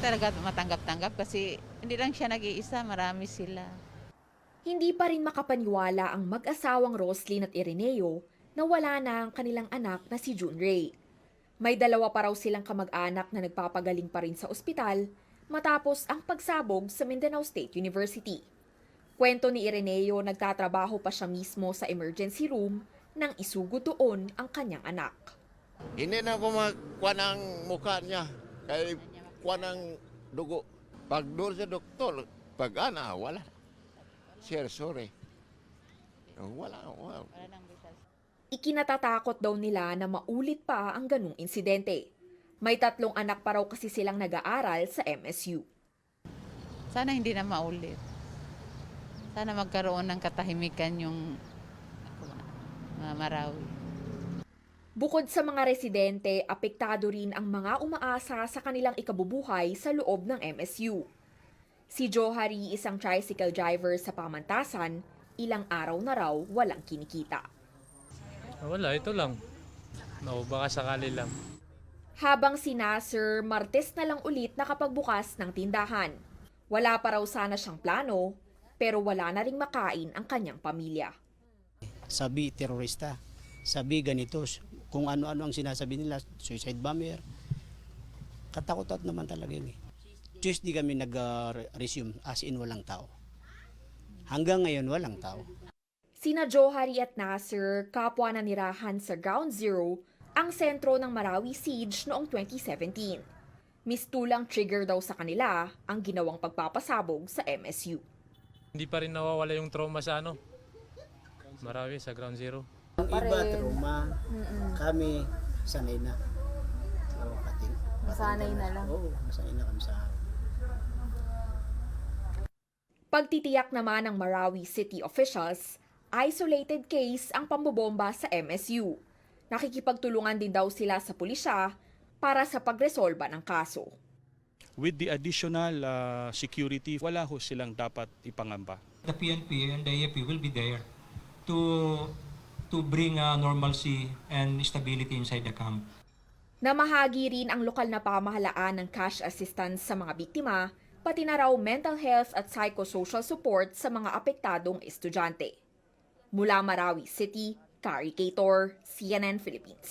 talaga matanggap-tanggap kasi hindi lang siya nag-iisa, marami sila. Hindi pa rin makapaniwala ang mag-asawang Roslyn at Ireneo na wala na ang kanilang anak na si Junray. May dalawa pa raw silang kamag-anak na nagpapagaling pa rin sa ospital matapos ang pagsabog sa Mindanao State University. Kwento ni Ireneo, nagtatrabaho pa siya mismo sa emergency room nang isugod doon ang kanyang anak. Hindi na ako magkuha ng mukha niya. Kaya kuha ng dugo. Pag doon sa doktor, pag wala. Sir, sorry. Wala. Ikinatatakot daw nila na maulit pa ang ganung insidente. May 3 anak pa raw kasi silang nag-aaral sa MSU. Sana hindi na maulit. Sana magkaroon ng katahimikan yung Marawi. Bukod sa mga residente, apektado rin ang mga umaasa sa kanilang ikabubuhay sa loob ng MSU. Si Johari, isang tricycle driver sa Pamantasan, ilang araw na raw walang kinikita. Wala, ito lang. No, baka sakali lang. Habang si Nasser, Martes na lang ulit nakapagbukas ng tindahan. Wala pa raw sana siyang plano, pero wala na ring makain ang kanyang pamilya. Sabi terorista, sabi ganito, kung ano-ano ang sinasabi nila, suicide bomber. Katakot-takot naman talaga yun eh. Tuesday kami nag-resume as in walang tao. Hanggang ngayon walang tao. Sina Johari at Nasser, kapwa na nirahan sa Ground Zero, ang sentro ng Marawi siege noong 2017. Mistulang trigger daw sa kanila ang ginawang pagpapasabog sa MSU. Hindi pa rin nawawala yung trauma sa Marawi, sa Ground Zero. Ang iba, trauma, kami, sanay na. Oo, Masanay na lang. Oo, masanay na kami sa Pagtitiyak naman ng Marawi City officials, isolated case ang pambobomba sa MSU. Nakikipagtulungan din daw sila sa pulisya para sa pagresolba ng kaso. With the additional security, wala ho silang dapat ipangamba. The PNP and the AFP will be there to bring normalcy and stability inside the camp. Namahagi rin ang lokal na pamahalaan ng cash assistance sa mga biktima, pati na raw mental health at psychosocial support sa mga apektadong estudyante. Mula Marawi City, Carrie Cator, CNN Philippines.